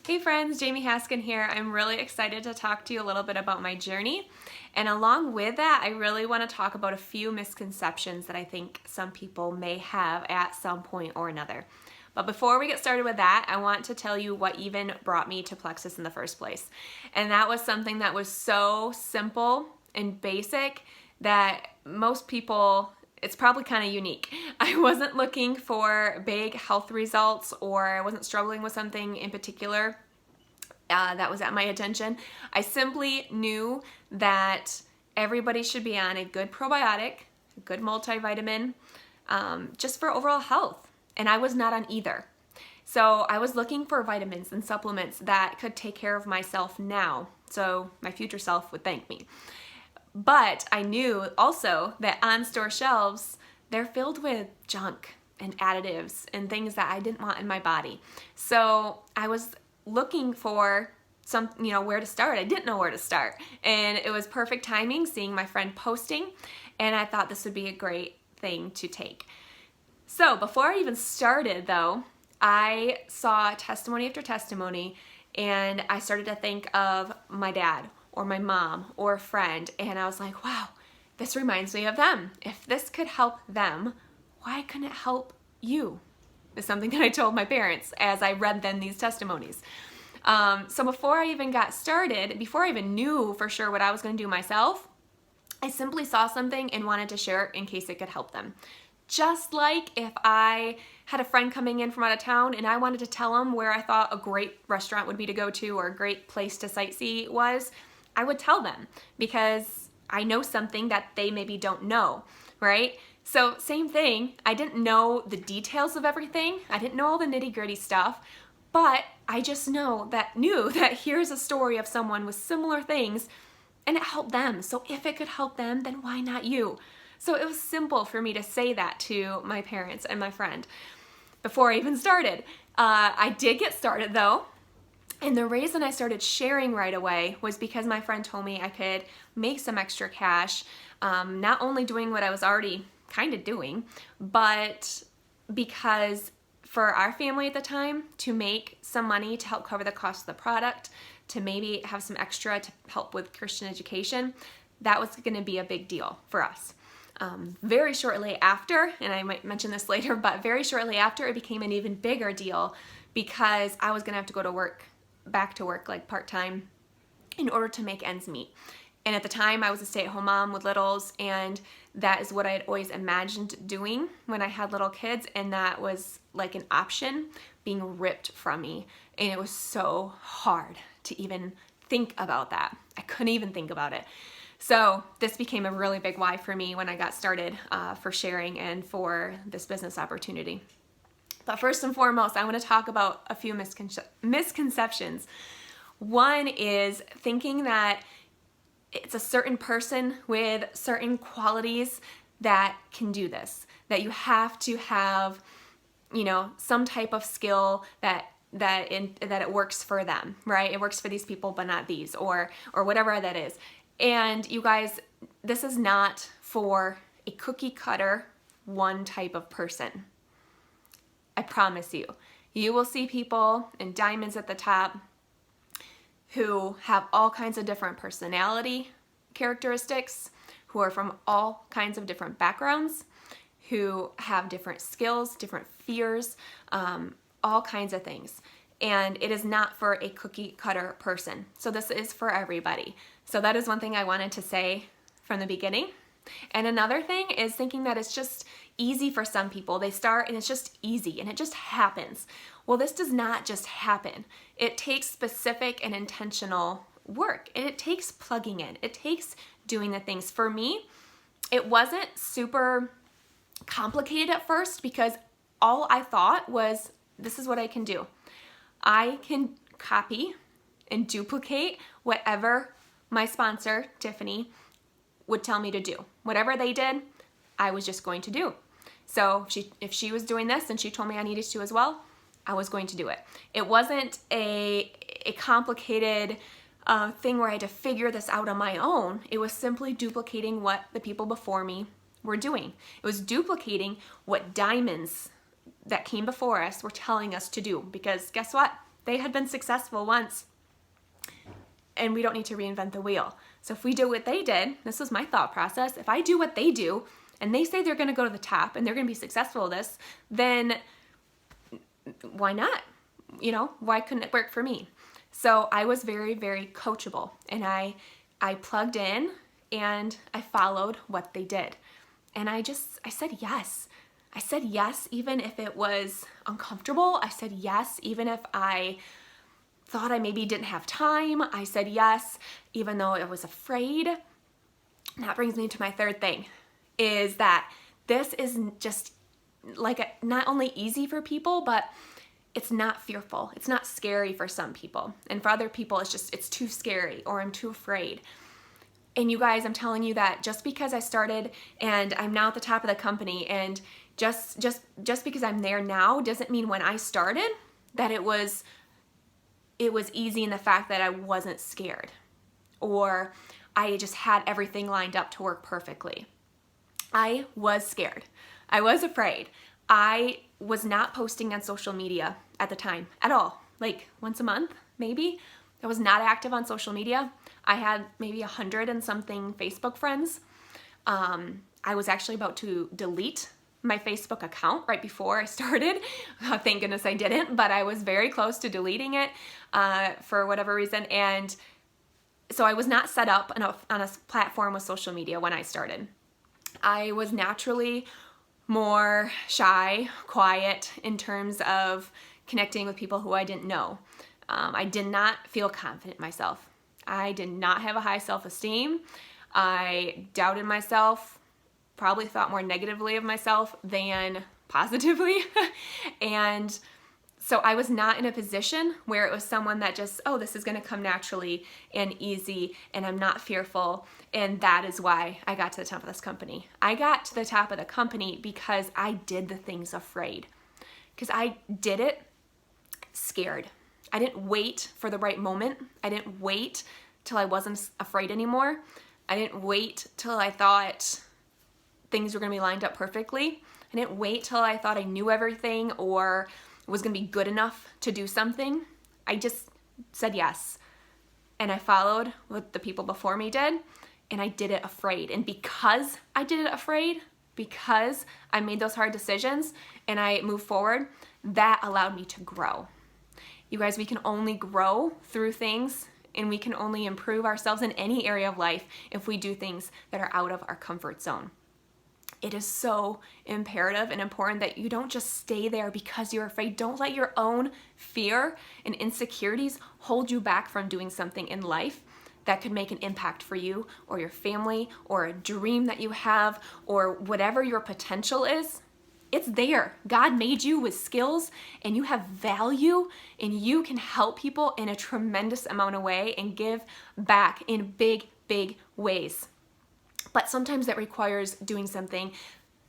Hey friends, Jamie Haskin here. I'm really excited to talk to you a little bit about my journey. And along with that, I really want to talk about a few misconceptions that I think some people may have at some point or another. But before we get started with that, I want to tell you what even brought me to Plexus in the first place. And that was something that was so simple and basic that most people, it's probably kind of unique. I wasn't looking for big health results, or I wasn't struggling with something in particular that was at my attention. I simply knew that everybody should be on a good probiotic, a good multivitamin, just for overall health. And I was not on either. So I was looking for vitamins and supplements that could take care of myself now, so my future self would thank me. But I knew also that on store shelves, they're filled with junk and additives and things that I didn't want in my body. So I was looking for where to start. I didn't know where to start. And it was perfect timing seeing my friend posting, and I thought this would be a great thing to take. So before I even started though, I saw testimony after testimony, and I started to think of my dad or my mom or a friend, and I was like, wow, this reminds me of them. If this could help them, why couldn't it help you? Is something that I told my parents as I read them these testimonies. So before I even got started, before I even knew for sure what I was going to do myself, I simply saw something and wanted to share it in case it could help them. Just like if I had a friend coming in from out of town and I wanted to tell them where I thought a great restaurant would be to go to or a great place to sightsee was, I would tell them because I know something that they maybe don't know, right? So same thing, I didn't know the details of everything. I didn't know all the nitty-gritty stuff, but I just knew that here's a story of someone with similar things and it helped them. So if it could help them, then why not you? So it was simple for me to say that to my parents and my friend before I even started. I did get started though. And the reason I started sharing right away was because my friend told me I could make some extra cash, not only doing what I was already kind of doing, but because for our family at the time, to make some money to help cover the cost of the product, to maybe have some extra to help with Christian education, that was going to be a big deal for us. Very shortly after, and I might mention this later, but very shortly after, it became an even bigger deal because I was going to have to go to work, back to work like part-time in order to make ends meet. And at the time I was a stay-at-home mom with littles, and that is what I had always imagined doing when I had little kids, and that was like an option being ripped from me. And it was so hard to even think about that. I couldn't even think about it. So this became a really big why for me when I got started for sharing and for this business opportunity. But first and foremost, I want to talk about a few misconceptions. One is thinking that it's a certain person with certain qualities that can do this, that you have to have, some type of skill that it works for them, right? It works for these people, but not these, or whatever that is. And you guys, this is not for a cookie cutter, one type of person. I promise you. You will see people in diamonds at the top who have all kinds of different personality characteristics, who are from all kinds of different backgrounds, who have different skills, different fears, all kinds of things. And it is not for a cookie cutter person. So this is for everybody. So that is one thing I wanted to say from the beginning. And another thing is thinking that it's just easy for some people. They start and it's just easy and it just happens. Well, this does not just happen. It takes specific and intentional work, and it takes plugging in. It takes doing the things. For me, it wasn't super complicated at first because all I thought was, this is what I can do. I can copy and duplicate whatever my sponsor, Tiffany, would tell me to do. Whatever they did, I was just going to do. So if she was doing this and she told me I needed to as well, I was going to do it. It wasn't a complicated thing where I had to figure this out on my own. It was simply duplicating what the people before me were doing. It was duplicating what diamonds that came before us were telling us to do, because guess what? They had been successful once, and we don't need to reinvent the wheel. So if we do what they did, this was my thought process, if I do what they do, and they say they're gonna go to the top and they're gonna be successful at this, then why not? Why couldn't it work for me? So I was very, very coachable, and I plugged in and I followed what they did. And I said yes. I said yes, even if it was uncomfortable. I said yes, even if I thought I maybe didn't have time. I said yes, even though I was afraid. And that brings me to my third thing, is that this is just like not only easy for people, but it's not fearful. It's not scary for some people. And for other people, it's too scary, or I'm too afraid. And you guys, I'm telling you that just because I started and I'm now at the top of the company, and just because I'm there now doesn't mean when I started that it was easy in the fact that I wasn't scared, or I just had everything lined up to work perfectly. I was scared. I was afraid. I was not posting on social media at the time at all. Like once a month, maybe. I was not active on social media. I had maybe 100 and something Facebook friends. I was actually about to delete my Facebook account right before I started. Thank goodness I didn't, but I was very close to deleting it for whatever reason. And so I was not set up on a platform with social media when I started. I was naturally more shy, quiet in terms of connecting with people who I didn't know. I did not feel confident in myself. I did not have a high self-esteem. I doubted myself, probably thought more negatively of myself than positively. And so I was not in a position where it was someone that just, oh, this is going to come naturally and easy, and I'm not fearful. And that is why I got to the top of this company. I got to the top of the company because I did the things afraid. Because I did it scared. I didn't wait for the right moment. I didn't wait till I wasn't afraid anymore. I didn't wait till I thought things were going to be lined up perfectly. I didn't wait till I thought I knew everything or was going to be good enough to do something. I just said yes. And I followed what the people before me did, and I did it afraid. And because I did it afraid, because I made those hard decisions and I moved forward, that allowed me to grow. You guys, we can only grow through things, and we can only improve ourselves in any area of life if we do things that are out of our comfort zone. It is so imperative and important that you don't just stay there because you're afraid. Don't let your own fear and insecurities hold you back from doing something in life that could make an impact for you or your family, or a dream that you have, or whatever your potential is. It's there. God made you with skills, and you have value, and you can help people in a tremendous amount of way and give back in big, big ways. But sometimes that requires doing something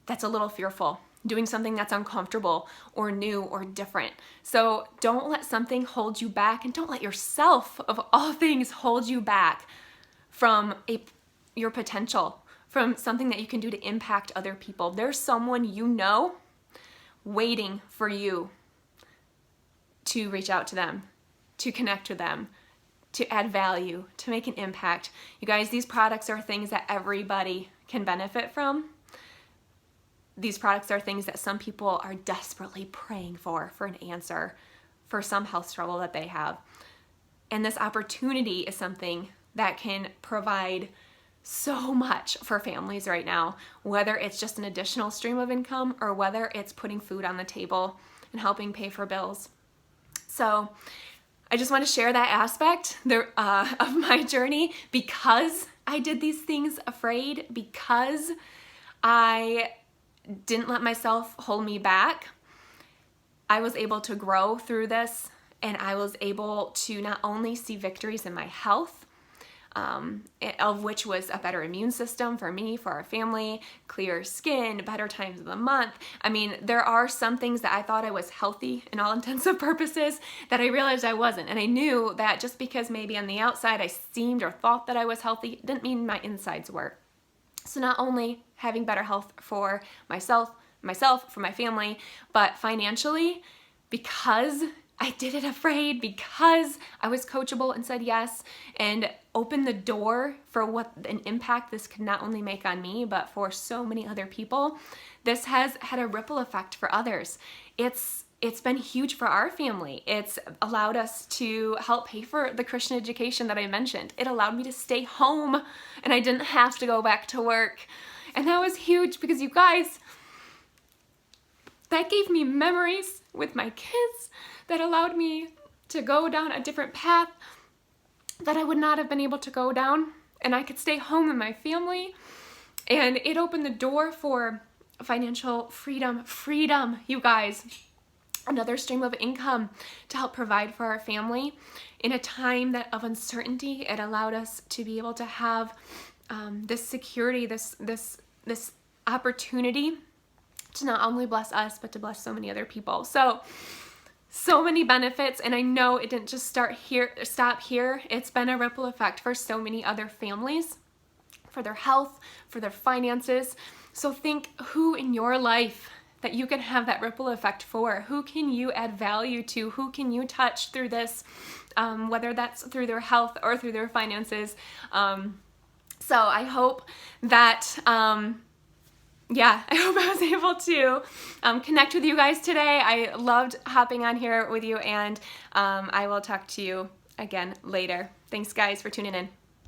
that's a little fearful, doing something that's uncomfortable or new or different. So don't let something hold you back, and don't let yourself, of all things, hold you back from your potential, from something that you can do to impact other people. There's someone you know waiting for you to reach out to them, to connect with them, to add value, to make an impact. You guys, these products are things that everybody can benefit from. These products are things that some people are desperately praying for an answer for some health struggle that they have. And this opportunity is something that can provide so much for families right now, whether it's just an additional stream of income or whether it's putting food on the table and helping pay for bills. So I just want to share that aspect of my journey, because I did these things afraid, because I didn't let myself hold me back. I was able to grow through this, and I was able to not only see victories in my health, of which was a better immune system for me, for our family, clear skin, better times of the month. I mean, there are some things that I thought I was healthy in all intents and purposes that I realized I wasn't. And I knew that just because maybe on the outside I seemed or thought that I was healthy, didn't mean my insides were. So not only having better health for myself, for my family, but financially, because I did it afraid because I was coachable and said yes and opened the door for what an impact this could not only make on me, but for so many other people. This has had a ripple effect for others. It's been huge for our family. It's allowed us to help pay for the Christian education that I mentioned. It allowed me to stay home and I didn't have to go back to work. And that was huge because you guys, that gave me memories with my kids that allowed me to go down a different path that I would not have been able to go down, and I could stay home with my family, and it opened the door for financial freedom, you guys, another stream of income to help provide for our family in a time of uncertainty. It allowed us to be able to have this security, this opportunity to not only bless us, but to bless so many other people. So many benefits, and I know it didn't just stop here. It's been a ripple effect for so many other families, for their health, for their finances. So think who in your life that you can have that ripple effect for. Who can you add value to? Who can you touch through this, whether that's through their health or through their finances. So I hope that I hope I was able to connect with you guys today. I loved hopping on here with you, and I will talk to you again later. Thanks, guys, for tuning in.